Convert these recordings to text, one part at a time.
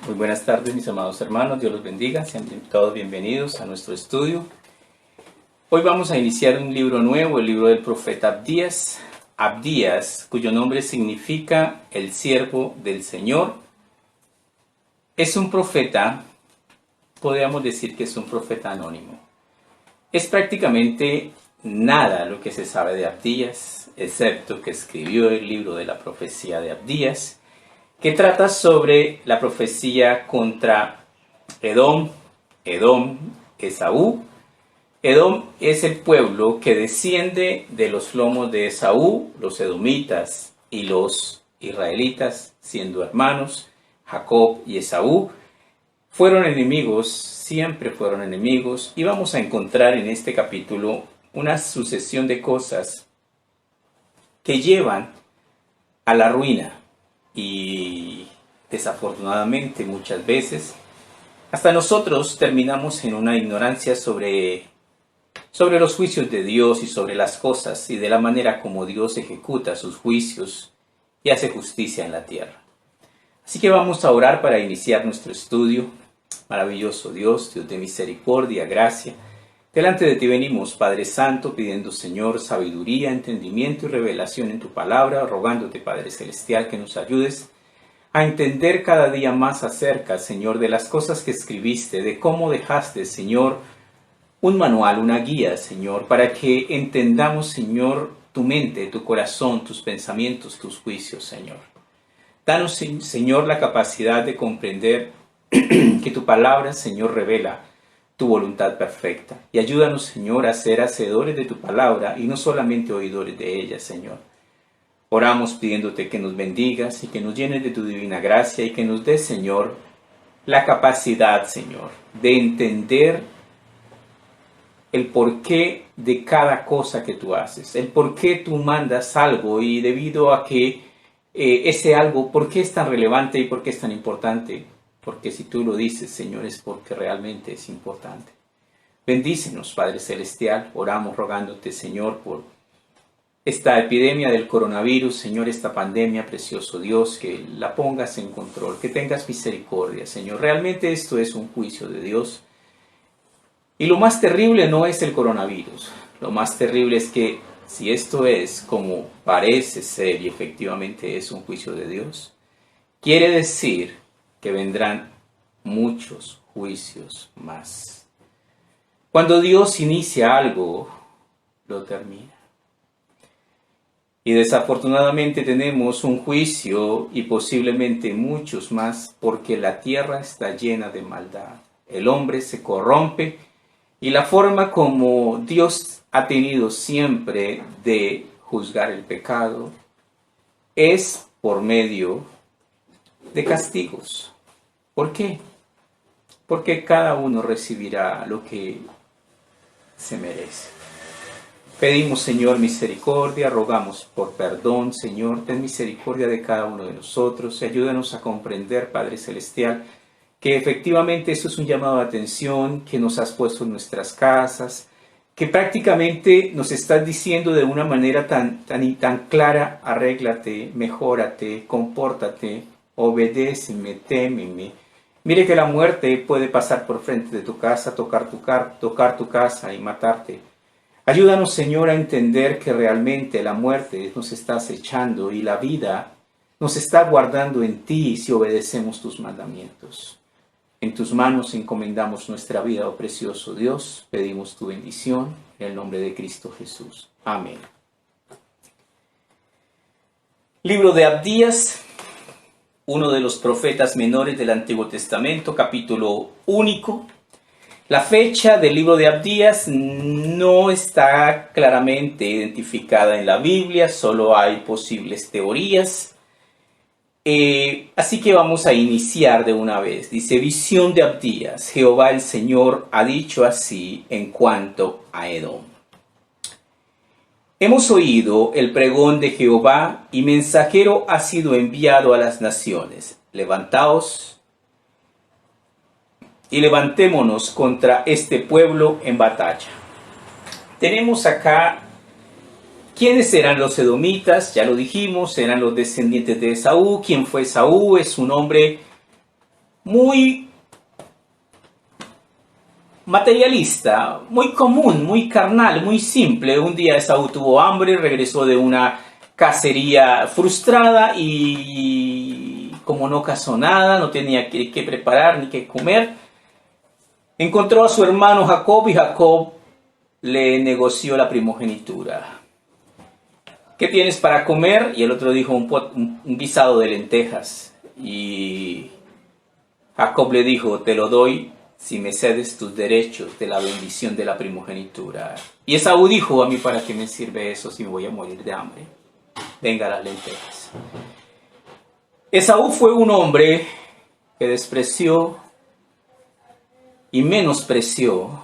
Muy buenas tardes, mis amados hermanos, Dios los bendiga, sean todos bienvenidos a nuestro estudio. Hoy vamos a iniciar un libro nuevo, el libro del profeta Abdías. Abdías, cuyo nombre significa el siervo del Señor, es un profeta, podríamos decir que es un profeta anónimo. Es prácticamente nada lo que se sabe de Abdías, excepto que escribió el libro de la profecía de Abdías, que trata sobre la profecía contra Edom, Esaú. Edom es el pueblo que desciende de los lomos de Esaú, los edomitas y los israelitas, siendo hermanos. Jacob y Esaú fueron enemigos, siempre fueron enemigos, y vamos a encontrar en este capítulo una sucesión de cosas que llevan a la ruina. Y desafortunadamente muchas veces hasta nosotros terminamos en una ignorancia sobre los juicios de Dios y sobre las cosas y de la manera como Dios ejecuta sus juicios y hace justicia en la tierra. Así que vamos a orar para iniciar nuestro estudio. Maravilloso Dios, Dios de misericordia, gracia. Delante de ti venimos, Padre Santo, pidiendo, Señor, sabiduría, entendimiento y revelación en tu palabra, rogándote, Padre Celestial, que nos ayudes a entender cada día más acerca, Señor, de las cosas que escribiste, de cómo dejaste, Señor, un manual, una guía, Señor, para que entendamos, Señor, tu mente, tu corazón, tus pensamientos, tus juicios, Señor. Danos, Señor, la capacidad de comprender que tu palabra, Señor, revela tu voluntad perfecta. Y ayúdanos, Señor, a ser hacedores de tu palabra y no solamente oidores de ella, Señor. Oramos pidiéndote que nos bendigas y que nos llenes de tu divina gracia y que nos des, Señor, la capacidad, Señor, de entender el porqué de cada cosa que tú haces, el por qué tú mandas algo y debido a que ese algo, ¿por qué es tan relevante y por qué es tan importante? Porque si tú lo dices, Señor, es porque realmente es importante. Bendícenos, Padre Celestial. Oramos rogándote, Señor, por esta epidemia del coronavirus, Señor, esta pandemia, precioso Dios, que la pongas en control, que tengas misericordia, Señor. Realmente esto es un juicio de Dios. Y lo más terrible no es el coronavirus. Lo más terrible es que si esto es como parece ser y efectivamente es un juicio de Dios, quiere decir que vendrán muchos juicios más. Cuando Dios inicia algo, lo termina. Y desafortunadamente tenemos un juicio y posiblemente muchos más porque la tierra está llena de maldad. El hombre se corrompe y la forma como Dios ha tenido siempre de juzgar el pecado es por medio de castigos. ¿Por qué? Porque cada uno recibirá lo que se merece. Pedimos, Señor, misericordia, rogamos por perdón, Señor, ten misericordia de cada uno de nosotros y ayúdanos a comprender, Padre Celestial, que efectivamente eso es un llamado de atención que nos has puesto en nuestras casas, que prácticamente nos estás diciendo de una manera tan clara: arréglate, mejórate, compórtate, obedéceme, témeme. Mire que la muerte puede pasar por frente de tu casa, tocar tu casa y matarte. Ayúdanos, Señor, a entender que realmente la muerte nos está acechando y la vida nos está guardando en ti si obedecemos tus mandamientos. En tus manos encomendamos nuestra vida, oh precioso Dios. Pedimos tu bendición en el nombre de Cristo Jesús. Amén. Libro de Abdías, uno de los profetas menores del Antiguo Testamento, capítulo único. La fecha del libro de Abdías no está claramente identificada en la Biblia, solo hay posibles teorías. Así que vamos a iniciar de una vez. Dice: visión de Abdías. Jehová el Señor ha dicho así en cuanto a Edom. Hemos oído el pregón de Jehová y mensajero ha sido enviado a las naciones. Levantaos y levantémonos contra este pueblo en batalla. Tenemos acá ¿quiénes eran los edomitas? Ya lo dijimos, eran los descendientes de Esaú. ¿Quién fue Esaú? Es un hombre muy materialista, muy común, muy carnal, muy simple. Un día Esaú tuvo hambre, regresó de una cacería frustrada y como no cazó nada, no tenía que preparar ni que comer, encontró a su hermano Jacob y Jacob le negoció la primogenitura. ¿Qué tienes para comer? Y el otro dijo un guisado de lentejas. Y Jacob le dijo, te lo doy si me cedes tus derechos de la bendición de la primogenitura. Y Esaú dijo, a mí para qué me sirve eso si me voy a morir de hambre. Venga las lentejas. Esaú fue un hombre que despreció y menospreció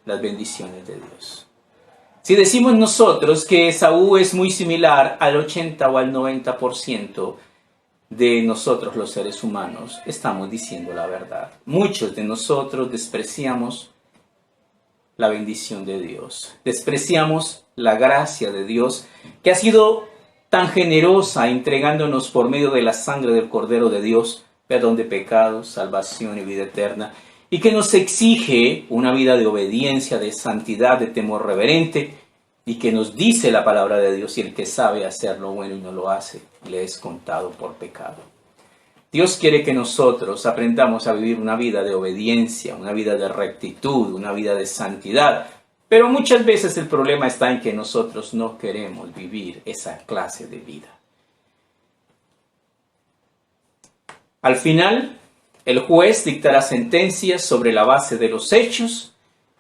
las bendiciones de Dios. Si decimos nosotros que Esaú es muy similar al 80 o al 90% de nosotros los seres humanos, estamos diciendo la verdad. Muchos de nosotros despreciamos la bendición de Dios, despreciamos la gracia de Dios que ha sido tan generosa entregándonos por medio de la sangre del Cordero de Dios perdón de pecados, salvación y vida eterna, y que nos exige una vida de obediencia, de santidad, de temor reverente, y que nos dice la palabra de Dios, y el que sabe hacer lo bueno y no lo hace, le es contado por pecado. Dios quiere que nosotros aprendamos a vivir una vida de obediencia, una vida de rectitud, una vida de santidad, pero muchas veces el problema está en que nosotros no queremos vivir esa clase de vida. Al final, el juez dictará sentencias sobre la base de los hechos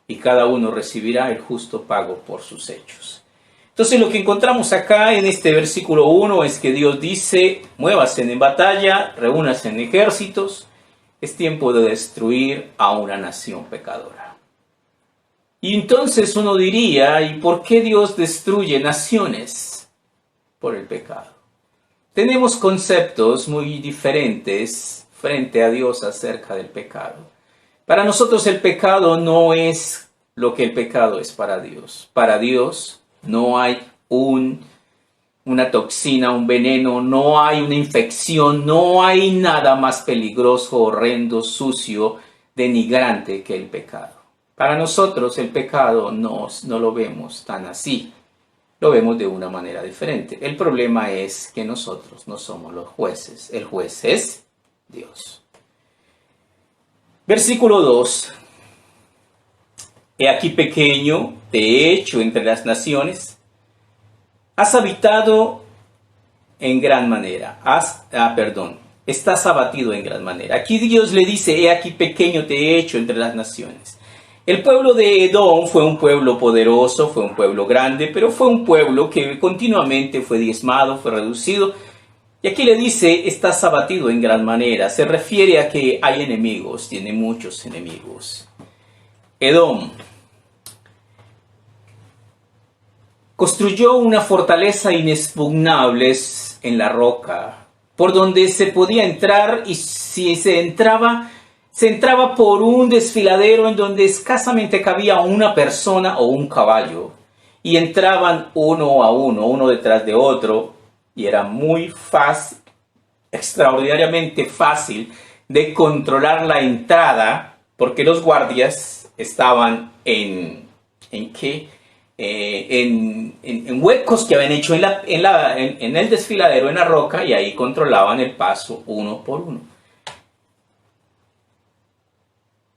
y cada uno recibirá el justo pago por sus hechos. Entonces lo que encontramos acá en este versículo 1 es que Dios dice, muévanse en batalla, reúnanse en ejércitos, es tiempo de destruir a una nación pecadora. Y entonces uno diría, ¿y por qué Dios destruye naciones? Por el pecado. Tenemos conceptos muy diferentes frente a Dios acerca del pecado. Para nosotros el pecado no es lo que el pecado es para Dios. Para Dios no hay una toxina, un veneno, no hay una infección, no hay nada más peligroso, horrendo, sucio, denigrante que el pecado. Para nosotros el pecado no lo vemos tan así. Lo vemos de una manera diferente. El problema es que nosotros no somos los jueces. El juez es Dios. Versículo 2. He aquí pequeño, te he hecho entre las naciones. Has habitado en gran manera. Estás abatido en gran manera. Aquí Dios le dice, he aquí pequeño te he hecho entre las naciones. El pueblo de Edom fue un pueblo poderoso, fue un pueblo grande, pero fue un pueblo que continuamente fue diezmado, fue reducido. Y aquí le dice, estás abatido en gran manera. Se refiere a que hay enemigos, tiene muchos enemigos. Edom construyó una fortaleza inexpugnable en la roca, por donde se podía entrar, y si se entraba por un desfiladero en donde escasamente cabía una persona o un caballo, y entraban uno a uno, uno detrás de otro, y era muy fácil, extraordinariamente fácil de controlar la entrada, porque los guardias estaban en huecos que habían hecho en el desfiladero, en la roca, y ahí controlaban el paso uno por uno.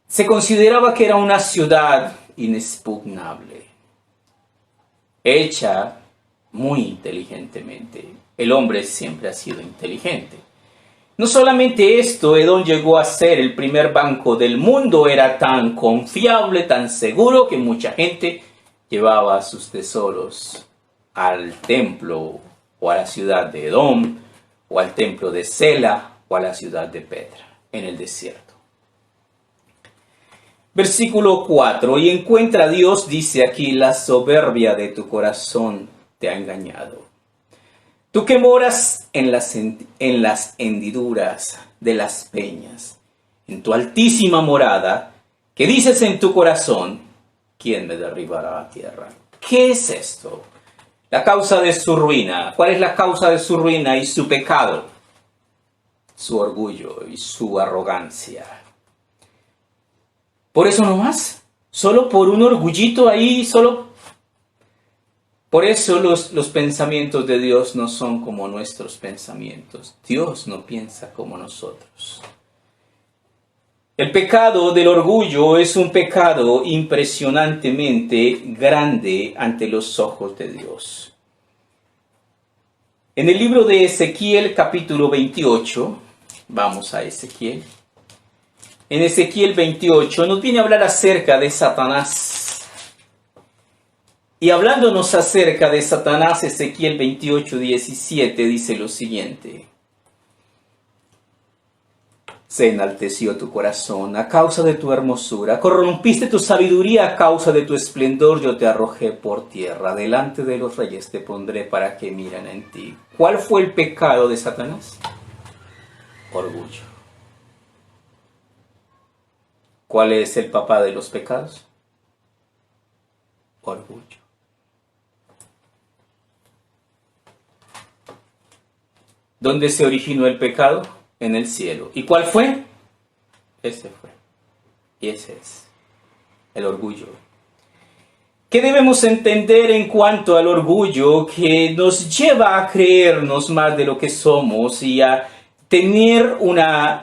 Se consideraba que era una ciudad inexpugnable, hecha muy inteligentemente. El hombre siempre ha sido inteligente. No solamente esto, Edom llegó a ser el primer banco del mundo, era tan confiable, tan seguro, que mucha gente llevaba sus tesoros al templo o a la ciudad de Edom, o al templo de Sela, o a la ciudad de Petra, en el desierto. Versículo 4, y encuentra Dios, dice aquí, la soberbia de tu corazón te ha engañado. Tú que moras en las hendiduras de las peñas, en tu altísima morada, que dices en tu corazón, ¿quién me derribará a tierra? ¿Qué es esto? La causa de su ruina. ¿Cuál es la causa de su ruina y su pecado? su orgullo y su arrogancia. Por eso nomás, solo por un orgullito ahí, solo por eso los pensamientos de Dios no son como nuestros pensamientos. Dios no piensa como nosotros. El pecado del orgullo es un pecado impresionantemente grande ante los ojos de Dios. En el libro de Ezequiel, capítulo 28, vamos a Ezequiel. En Ezequiel 28 nos viene a hablar acerca de Satanás. Y hablándonos acerca de Satanás, Ezequiel 28, 17 dice lo siguiente. Se enalteció tu corazón a causa de tu hermosura, corrompiste tu sabiduría a causa de tu esplendor, yo te arrojé por tierra, delante de los reyes te pondré para que miren en ti. ¿Cuál fue el pecado de Satanás? Orgullo. ¿Cuál es el papá de los pecados? Orgullo. ¿Dónde se originó el pecado? En el cielo. ¿Y cuál fue? Ese fue. Y ese es el orgullo. ¿Qué debemos entender en cuanto al orgullo que nos lleva a creernos más de lo que somos y a tener una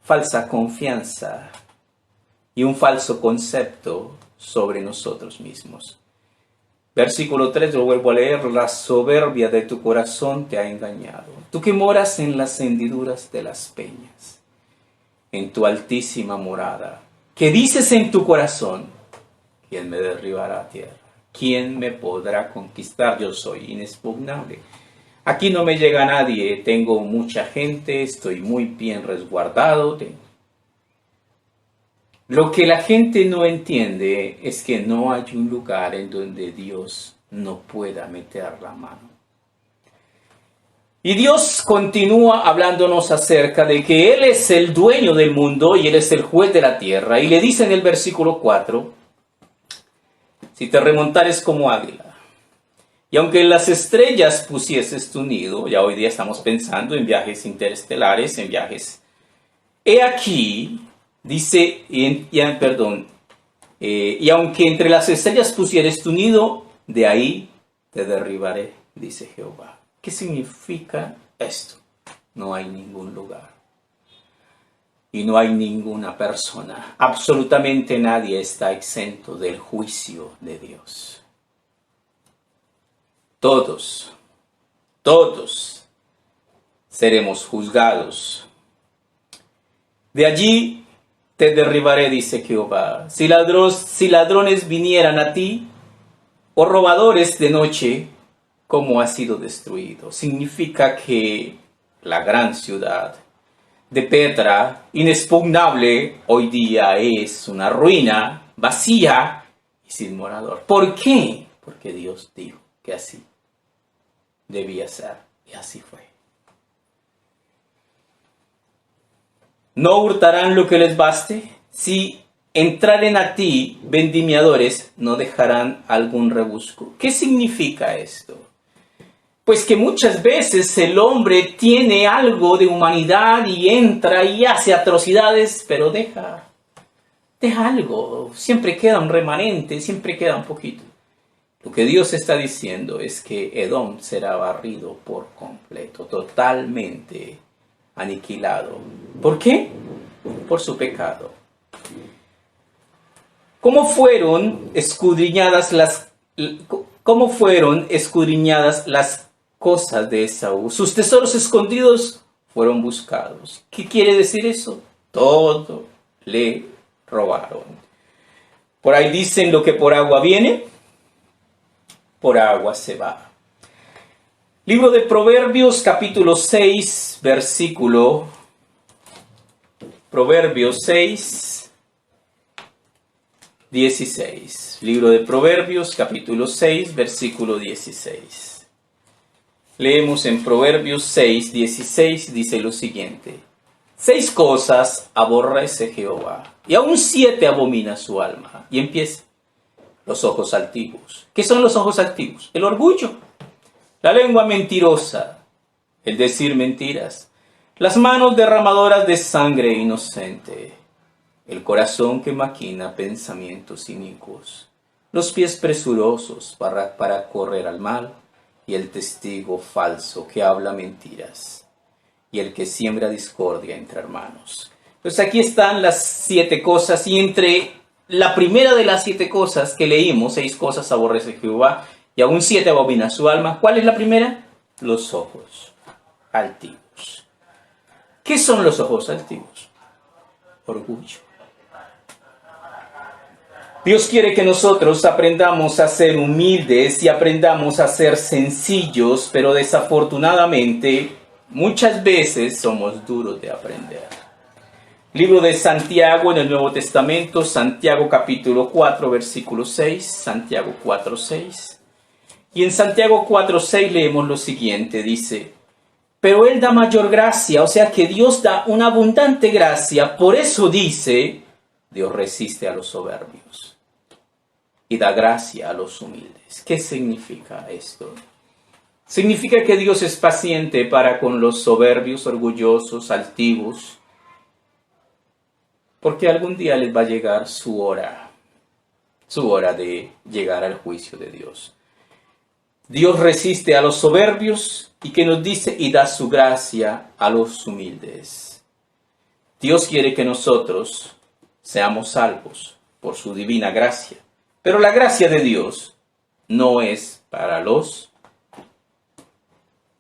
falsa confianza y un falso concepto sobre nosotros mismos? Versículo 3, lo vuelvo a leer. La soberbia de tu corazón te ha engañado. Tú que moras en las hendiduras de las peñas, en tu altísima morada, que dices en tu corazón, ¿quién me derribará a tierra? ¿Quién me podrá conquistar? Yo soy inexpugnable. Aquí no me llega nadie, tengo mucha gente, estoy muy bien resguardado. Lo que la gente no entiende es que no hay un lugar en donde Dios no pueda meter la mano. Y Dios continúa hablándonos acerca de que Él es el dueño del mundo y Él es el juez de la tierra. Y le dice en el versículo 4, si te remontares como águila, y aunque en las estrellas pusieses tu nido, ya hoy día estamos pensando en viajes interestelares, en viajes, he aquí, dice, y aunque entre las estrellas pusieres tu nido, de ahí te derribaré, dice Jehová. ¿Qué significa esto? No hay ningún lugar. Y no hay ninguna persona. Absolutamente nadie está exento del juicio de Dios. Todos seremos juzgados. De allí te derribaré, dice Jehová. Si ladrones vinieran a ti, o robadores de noche, ¿cómo ha sido destruido? Significa que la gran ciudad de Petra, inexpugnable, hoy día es una ruina, vacía y sin morador. ¿Por qué? Porque Dios dijo que así debía ser, y así fue. ¿No hurtarán lo que les baste? Si entraren a ti vendimiadores, ¿no dejarán algún rebusco? ¿Qué significa esto? Pues que muchas veces el hombre tiene algo de humanidad y entra y hace atrocidades, pero deja algo, siempre queda un remanente, siempre queda un poquito. Lo que Dios está diciendo es que Edom será barrido por completo, totalmente aniquilado. ¿Por qué? Por su pecado. ¿Cómo fueron escudriñadas las cosas de Esaú? Sus tesoros escondidos fueron buscados. ¿Qué quiere decir eso? Todo le robaron. Por ahí dicen: lo que por agua viene, por agua se va. Libro de Proverbios, capítulo 6, versículo. Proverbios 6, 16. Libro de Proverbios, capítulo 6, versículo 16. Leemos en Proverbios 6, 16, dice lo siguiente: 6 cosas aborrece Jehová, y aún 7 abomina su alma. Y empieza: los ojos altivos. ¿Qué son los ojos altivos? El orgullo, la lengua mentirosa, el decir mentiras, las manos derramadoras de sangre inocente, el corazón que maquina pensamientos inicuos, los pies presurosos para correr al mal, y el testigo falso que habla mentiras, y el que siembra discordia entre hermanos. Pues aquí están las 7 cosas, y entre la primera de las 7 cosas que leímos, 6 cosas aborrece Jehová, y aún 7 abomina su alma. ¿Cuál es la primera? Los ojos altivos. ¿Qué son los ojos altivos? Orgullo. Dios quiere que nosotros aprendamos a ser humildes y aprendamos a ser sencillos, pero desafortunadamente muchas veces somos duros de aprender. Libro de Santiago en el Nuevo Testamento, Santiago capítulo 4, versículo 6, Santiago 4, 6. Y en Santiago 4, 6 leemos lo siguiente, dice: pero Él da mayor gracia, o sea que Dios da una abundante gracia, por eso dice, Dios resiste a los soberbios y da gracia a los humildes. ¿Qué significa esto? Significa que Dios es paciente para con los soberbios, orgullosos, altivos, porque algún día les va a llegar su hora de llegar al juicio de Dios. Dios resiste a los soberbios y que nos dice y da su gracia a los humildes. Dios quiere que nosotros seamos salvos por su divina gracia. Pero la gracia de Dios no es para los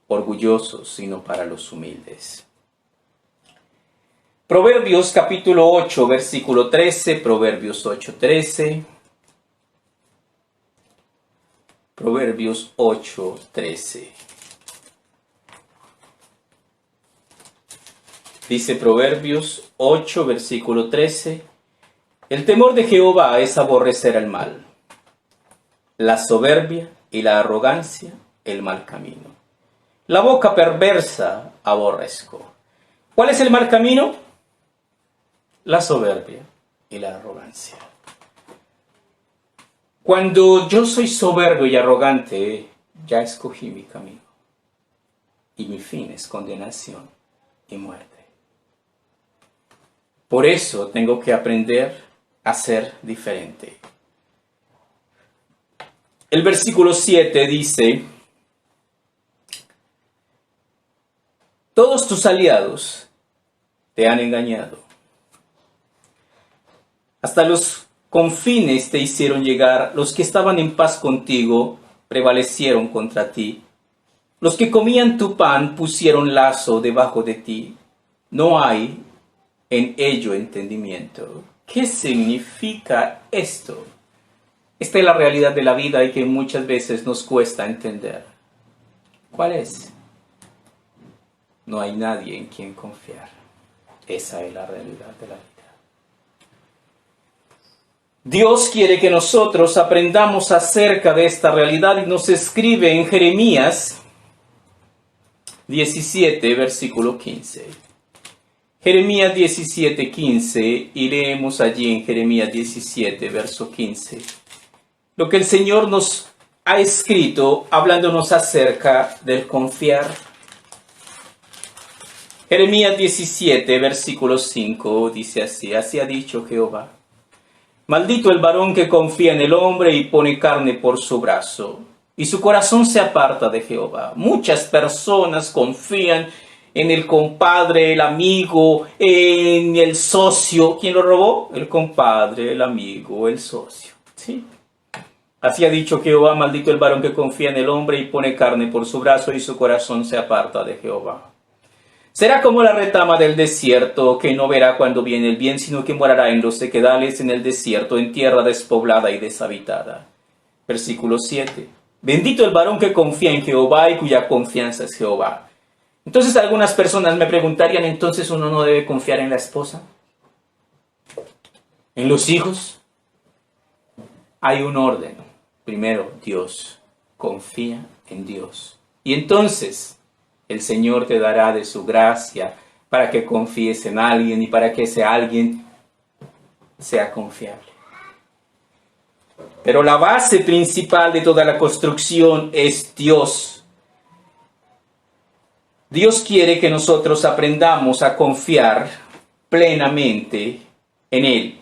orgullosos, sino para los humildes. Proverbios capítulo 8, versículo 13, Proverbios 8, 13. Proverbios 8, 13. Dice Proverbios 8, versículo 13. El temor de Jehová es aborrecer el mal, la soberbia y la arrogancia, el mal camino. La boca perversa aborrezco. ¿Cuál es el mal camino? La soberbia y la arrogancia. Cuando yo soy soberbio y arrogante, ya escogí mi camino. Y mi fin es condenación y muerte. Por eso tengo que aprender a ser diferente. El versículo 7 dice: todos tus aliados te han engañado. Hasta los confines te hicieron llegar, los que estaban en paz contigo prevalecieron contra ti. Los que comían tu pan pusieron lazo debajo de ti. No hay en ello entendimiento. ¿Qué significa esto? Esta es la realidad de la vida y que muchas veces nos cuesta entender. ¿Cuál es? No hay nadie en quien confiar. Esa es la realidad de la vida. Dios quiere que nosotros aprendamos acerca de esta realidad y nos escribe en Jeremías 17, versículo 15. Jeremías 17, 15, y leemos allí en Jeremías 17, verso 15, lo que el Señor nos ha escrito hablándonos acerca del confiar. Jeremías 17, versículo 5, dice así: así ha dicho Jehová, maldito el varón que confía en el hombre y pone carne por su brazo, y su corazón se aparta de Jehová. Muchas personas confían en el compadre, el amigo, en el socio. ¿Quién lo robó? El compadre, el amigo, el socio. ¿Sí? Así ha dicho Jehová, maldito el varón que confía en el hombre y pone carne por su brazo y su corazón se aparta de Jehová. Será como la retama del desierto, que no verá cuando viene el bien, sino que morará en los sequedales, en el desierto, en tierra despoblada y deshabitada. Versículo 7. Bendito el varón que confía en Jehová y cuya confianza es Jehová. Entonces algunas personas me preguntarían, ¿entonces uno no debe confiar en la esposa? ¿En los hijos? Hay un orden. Primero, Dios. Confía en Dios. Y entonces el Señor te dará de su gracia para que confíes en alguien y para que ese alguien sea confiable. Pero la base principal de toda la construcción es Dios. Dios quiere que nosotros aprendamos a confiar plenamente en Él.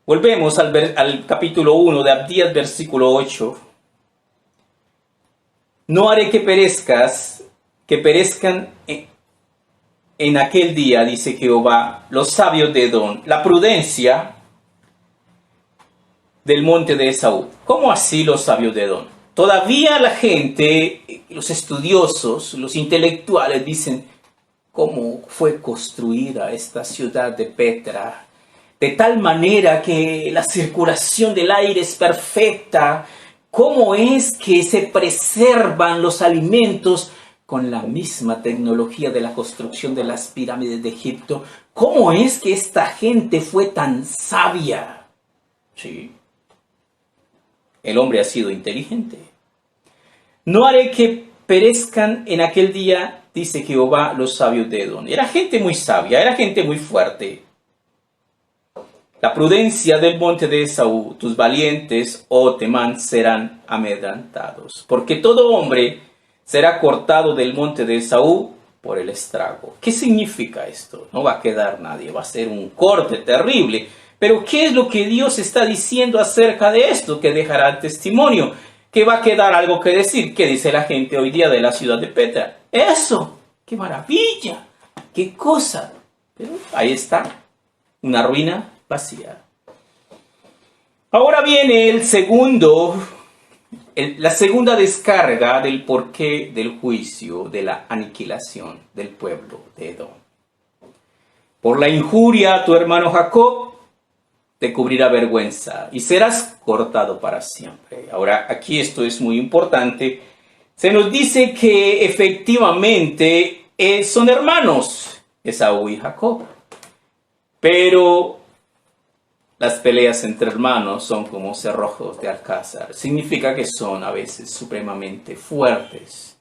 Volvemos al capítulo 1 de Abdías, versículo 8. No haré que perezcan en aquel día, dice Jehová, los sabios de Edom, la prudencia del monte de Esaú. ¿Cómo así los sabios de Edom? Todavía la gente, los estudiosos, los intelectuales dicen cómo fue construida esta ciudad de Petra, de tal manera que la circulación del aire es perfecta. ¿Cómo es que se preservan los alimentos con la misma tecnología de la construcción de las pirámides de Egipto? ¿Cómo es que esta gente fue tan sabia? Sí. El hombre ha sido inteligente. No haré que perezcan en aquel día, dice Jehová, los sabios de Edom. Era gente muy sabia, era gente muy fuerte. La prudencia del monte de Esaú, tus valientes, oh Temán, serán amedrentados. Porque todo hombre será cortado del monte de Esaú por el estrago. ¿Qué significa esto? No va a quedar nadie, va a ser un corte terrible. Pero ¿qué es lo que Dios está diciendo acerca de esto? Que dejará testimonio, que va a quedar algo que decir. ¿Qué dice la gente hoy día de la ciudad de Petra? ¡Eso! ¡Qué maravilla! ¡Qué cosa! Pero ahí está, una ruina vacía. Ahora viene la segunda descarga del porqué del juicio, de la aniquilación del pueblo de Edom. Por la injuria a tu hermano Jacob, te cubrirá vergüenza y serás cortado para siempre. Ahora, aquí esto es muy importante. Se nos dice que efectivamente son hermanos, Esaú y Jacob. Pero las peleas entre hermanos son como cerrojos de alcázar. Significa que son a veces supremamente fuertes.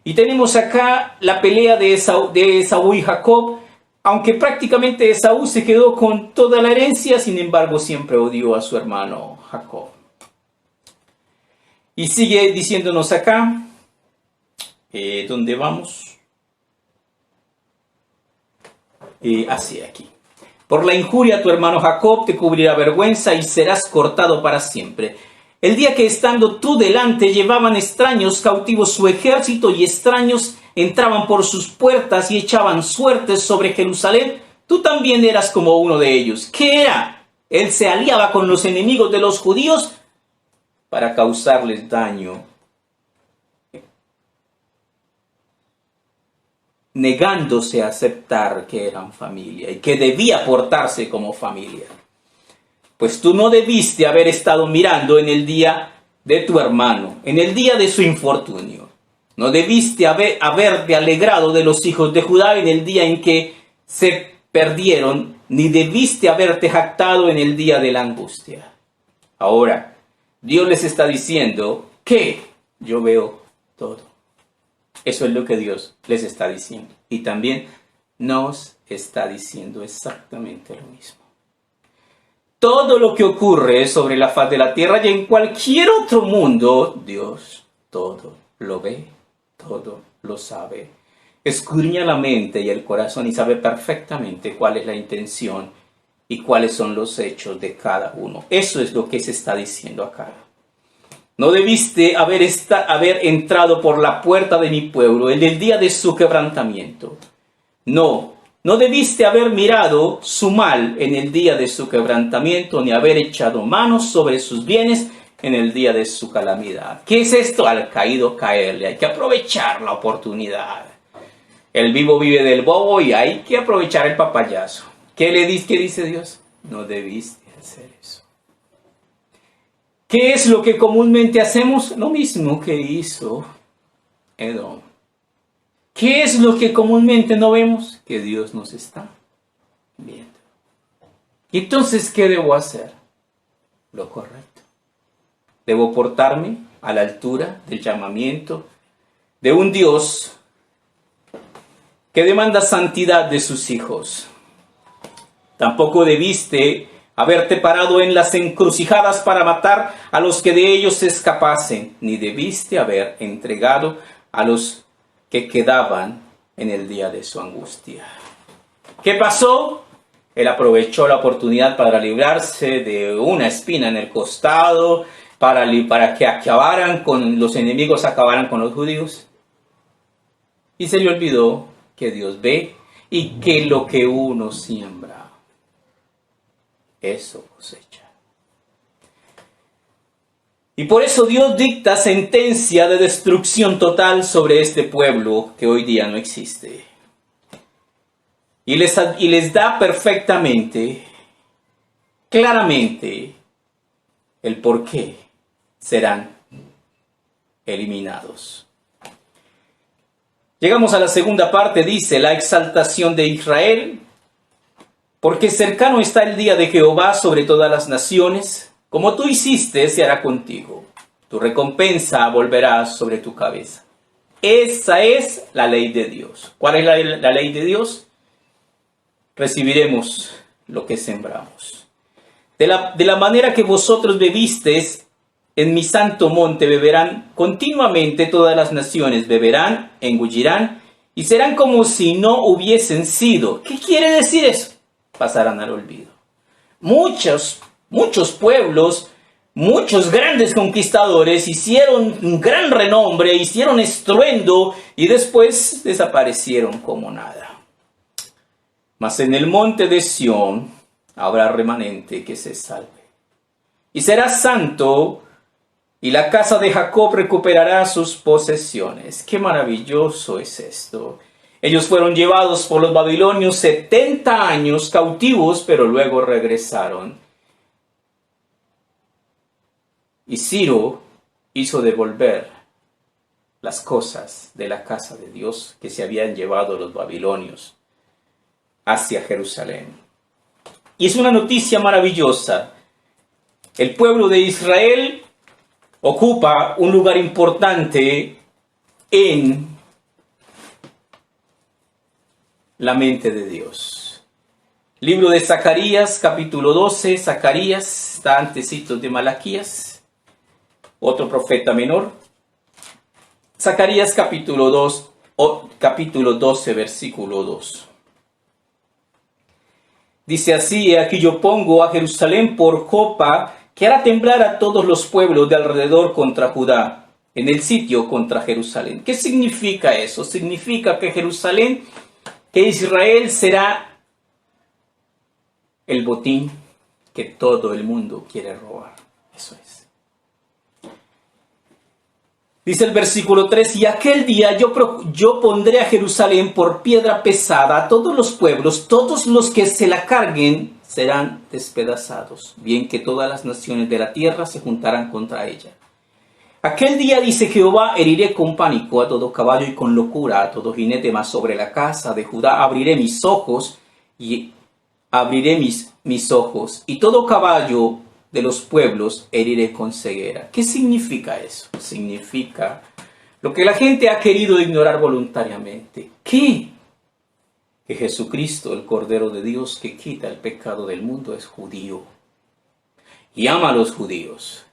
Y tenemos acá la pelea de Esaú y Jacob. Aunque prácticamente Esaú se quedó con toda la herencia, sin embargo siempre odió a su hermano Jacob. Y sigue diciéndonos acá, ¿dónde vamos? Así aquí. Por la injuria a tu hermano Jacob te cubrirá vergüenza y serás cortado para siempre. El día que estando tú delante llevaban extraños cautivos su ejército y extraños entraban por sus puertas y echaban suertes sobre Jerusalén, tú también eras como uno de ellos. ¿Qué era? Él se aliaba con los enemigos de los judíos para causarles daño, negándose a aceptar que eran familia y que debía portarse como familia. Pues tú no debiste haber estado mirando en el día de tu hermano, en el día de su infortunio. No debiste haberte alegrado de los hijos de Judá en el día en que se perdieron, ni debiste haberte jactado en el día de la angustia. Ahora, Dios les está diciendo que yo veo todo. Eso es lo que Dios les está diciendo. Y también nos está diciendo exactamente lo mismo. Todo lo que ocurre sobre la faz de la tierra y en cualquier otro mundo, Dios todo lo ve, todo lo sabe. Escudriña la mente y el corazón y sabe perfectamente cuál es la intención y cuáles son los hechos de cada uno. Eso es lo que se está diciendo acá. No debiste haber entrado por la puerta de mi pueblo en el día de su quebrantamiento. No debiste haber mirado su mal en el día de su quebrantamiento, ni haber echado manos sobre sus bienes en el día de su calamidad. ¿Qué es esto? Al caído caerle. Hay que aprovechar la oportunidad. El vivo vive del bobo y hay que aprovechar el papayazo. ¿Qué dice Dios? No debiste hacer eso. ¿Qué es lo que comúnmente hacemos? Lo mismo que hizo Edom. ¿Qué es lo que comúnmente no vemos? Que Dios nos está viendo. ¿Y entonces qué debo hacer? Lo correcto. Debo portarme a la altura del llamamiento de un Dios que demanda santidad de sus hijos. Tampoco debiste haberte parado en las encrucijadas para matar a los que de ellos se escapasen, ni debiste haber entregado a los que quedaban en el día de su angustia. ¿Qué pasó? Él aprovechó la oportunidad para librarse de una espina en el costado, para que acabaran con los enemigos, acabaran con los judíos. Y se le olvidó que Dios ve y que lo que uno siembra, eso cosecha. Y por eso Dios dicta sentencia de destrucción total sobre este pueblo que hoy día no existe. Y les da perfectamente, claramente, el por qué serán eliminados. Llegamos a la segunda parte, dice, la exaltación de Israel, porque cercano está el día de Jehová sobre todas las naciones. Como tú hiciste, se hará contigo. Tu recompensa volverá sobre tu cabeza. Esa es la ley de Dios. ¿Cuál es la ley de Dios? Recibiremos lo que sembramos. De la manera que vosotros bebisteis en mi santo monte, beberán continuamente todas las naciones, beberán, engullirán y serán como si no hubiesen sido. ¿Qué quiere decir eso? Pasarán al olvido. Muchos pueblos, muchos grandes conquistadores hicieron un gran renombre, hicieron estruendo y después desaparecieron como nada. Mas en el monte de Sión habrá remanente que se salve. Y será santo, y la casa de Jacob recuperará sus posesiones. ¡Qué maravilloso es esto! Ellos fueron llevados por los babilonios 70 años cautivos, pero luego regresaron. Y Ciro hizo devolver las cosas de la casa de Dios que se habían llevado los babilonios hacia Jerusalén. Y es una noticia maravillosa. El pueblo de Israel ocupa un lugar importante en la mente de Dios. Libro de Zacarías, capítulo 12. Zacarías está antecito de Malaquías, otro profeta menor. Zacarías capítulo 12, versículo 2. Dice así: aquí yo pongo a Jerusalén por copa que hará temblar a todos los pueblos de alrededor contra Judá, en el sitio contra Jerusalén. ¿Qué significa eso? Significa que Jerusalén, que Israel será el botín que todo el mundo quiere robar. Eso es. Dice el versículo 3, y aquel día yo pondré a Jerusalén por piedra pesada, a todos los pueblos, todos los que se la carguen serán despedazados, bien que todas las naciones de la tierra se juntarán contra ella. Aquel día, dice Jehová, heriré con pánico a todo caballo y con locura a todo jinete, mas sobre la casa de Judá abriré mis ojos y todo caballo de los pueblos heriré con ceguera. ¿Qué significa eso? Significa lo que la gente ha querido ignorar voluntariamente. ¿Qué? Que Jesucristo, el Cordero de Dios que quita el pecado del mundo, es judío y ama a los judíos.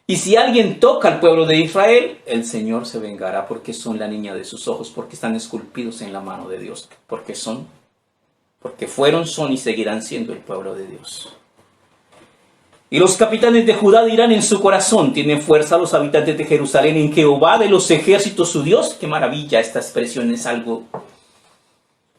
Y si alguien toca al pueblo de Israel, el Señor se vengará, porque son la niña de sus ojos, porque están esculpidos en la mano de Dios, porque fueron, son y seguirán siendo el pueblo de Dios. Y los capitanes de Judá dirán en su corazón: tienen fuerza los habitantes de Jerusalén en Jehová de los ejércitos su Dios. ¡Qué maravilla! Esta expresión es algo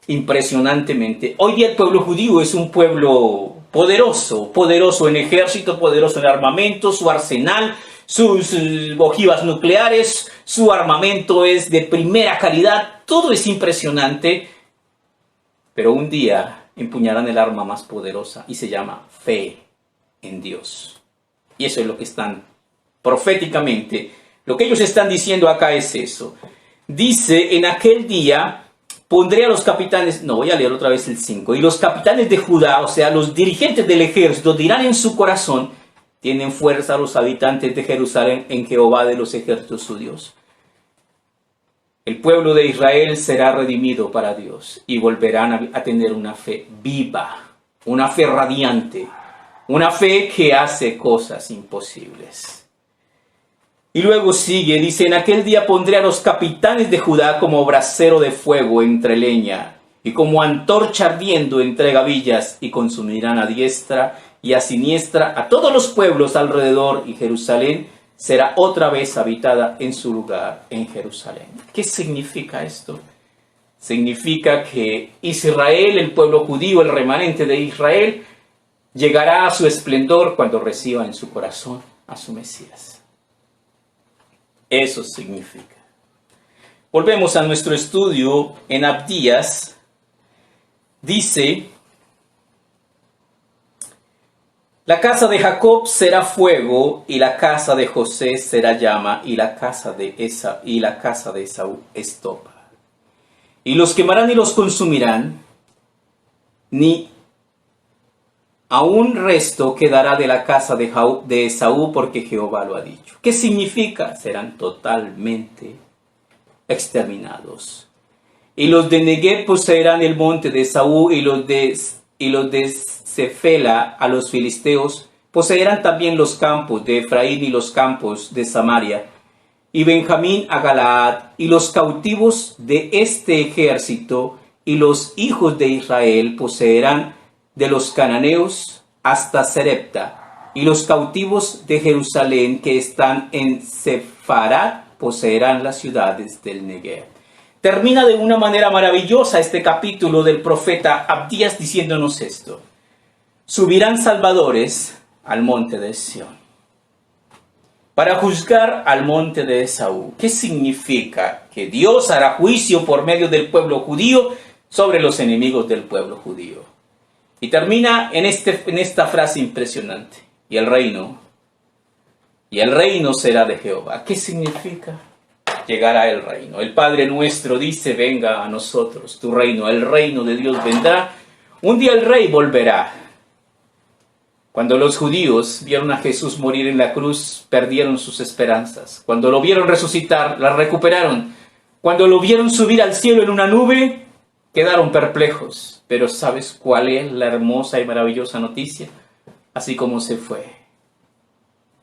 impresionantemente. Hoy día el pueblo judío es un pueblo poderoso en ejército, poderoso en armamento, su arsenal, sus ojivas nucleares, su armamento es de primera calidad, todo es impresionante. Pero un día empuñarán el arma más poderosa y se llama fe en Dios. Y eso es lo que están proféticamente, lo que ellos están diciendo acá es eso. Dice: en aquel día pondré a los capitanes, voy a leer otra vez el 5, y los capitanes de Judá, o sea, los dirigentes del ejército, dirán en su corazón: tienen fuerza los habitantes de Jerusalén en Jehová de los ejércitos su Dios. El pueblo de Israel será redimido para Dios y volverán a tener una fe viva, una fe radiante, una fe que hace cosas imposibles. Y luego sigue, dice, en aquel día pondré a los capitanes de Judá como brasero de fuego entre leña, y como antorcha ardiendo entre gavillas, y consumirán a diestra y a siniestra a todos los pueblos alrededor, y Jerusalén será otra vez habitada en su lugar en Jerusalén. ¿Qué significa esto? Significa que Israel, el pueblo judío, el remanente de Israel, llegará a su esplendor cuando reciba en su corazón a su Mesías. Eso significa. Volvemos a nuestro estudio en Abdías. Dice, la casa de Jacob será fuego, y la casa de José será llama, y la casa de Esaú estopa. Y los quemarán y los consumirán, ni a un resto quedará de la casa de Esaú, porque Jehová lo ha dicho. ¿Qué significa? Serán totalmente exterminados. Y los de Negev poseerán el monte de Esaú, y los de Cefela a los filisteos poseerán también los campos de Efraín y los campos de Samaria, y Benjamín a Galaad, y los cautivos de este ejército y los hijos de Israel poseerán de los cananeos hasta Serepta, y los cautivos de Jerusalén que están en Sepharat poseerán las ciudades del Negev. Termina de una manera maravillosa este capítulo del profeta Abdías diciéndonos esto. Subirán salvadores al monte de Sión para juzgar al monte de Esaú. ¿Qué significa? Que Dios hará juicio por medio del pueblo judío sobre los enemigos del pueblo judío. Y termina en esta frase impresionante. Y el reino será de Jehová. ¿Qué significa? Llegará el reino. El Padre nuestro dice, venga a nosotros tu reino. El reino de Dios vendrá. Un día el rey volverá. Cuando los judíos vieron a Jesús morir en la cruz, perdieron sus esperanzas. Cuando lo vieron resucitar, las recuperaron. Cuando lo vieron subir al cielo en una nube, quedaron perplejos. Pero ¿sabes cuál es la hermosa y maravillosa noticia? Así como se fue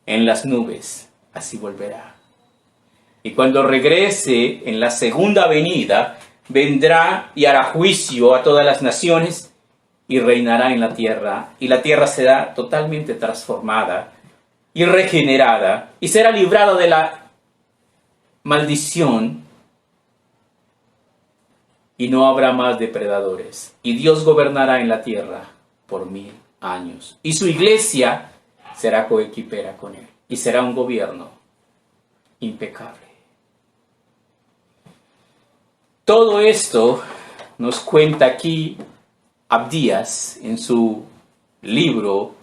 en las nubes, así volverá. Y cuando regrese en la segunda venida, vendrá y hará juicio a todas las naciones y reinará en la tierra. Y la tierra será totalmente transformada y regenerada y será librada de la maldición. Y no habrá más depredadores. Y Dios gobernará en la tierra por 1000 años. Y su iglesia será coequipera con él. Y será un gobierno impecable. Todo esto nos cuenta aquí Abdías en su libro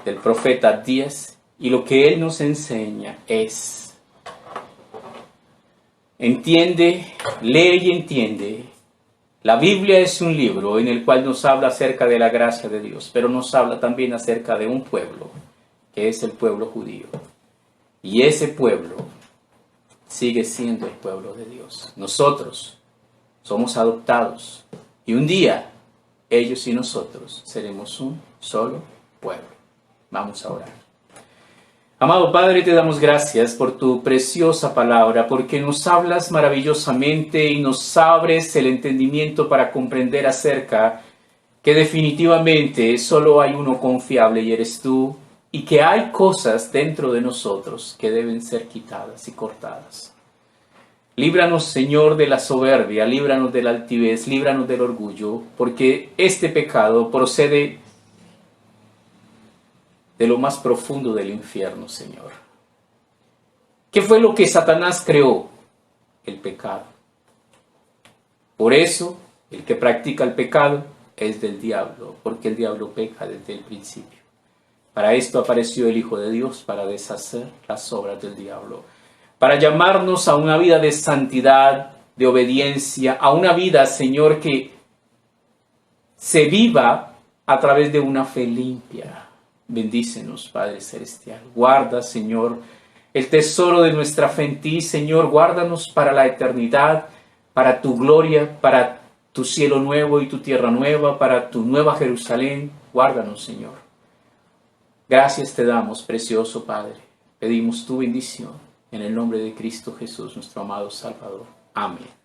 del profeta Abdías. Y lo que él nos enseña es, entiende, lee y entiende. La Biblia es un libro en el cual nos habla acerca de la gracia de Dios, pero nos habla también acerca de un pueblo, que es el pueblo judío. Y ese pueblo sigue siendo el pueblo de Dios. Nosotros somos adoptados y un día ellos y nosotros seremos un solo pueblo. Vamos a orar. Amado Padre, te damos gracias por tu preciosa palabra, porque nos hablas maravillosamente y nos abres el entendimiento para comprender acerca que definitivamente solo hay uno confiable y eres tú, y que hay cosas dentro de nosotros que deben ser quitadas y cortadas. Líbranos, Señor, de la soberbia, líbranos de la altivez, líbranos del orgullo, porque este pecado procede de lo más profundo del infierno, Señor. ¿Qué fue lo que Satanás creó? El pecado. Por eso, el que practica el pecado es del diablo, porque el diablo peca desde el principio. Para esto apareció el Hijo de Dios, para deshacer las obras del diablo, para llamarnos a una vida de santidad, de obediencia, a una vida, Señor, que se viva a través de una fe limpia. Bendícenos, Padre Celestial. Guarda, Señor, el tesoro de nuestra fe en ti, Señor. Guárdanos para la eternidad, para tu gloria, para tu cielo nuevo y tu tierra nueva, para tu nueva Jerusalén. Guárdanos, Señor. Gracias te damos, precioso Padre. Pedimos tu bendición En el nombre de Cristo Jesús, nuestro amado Salvador. Amén.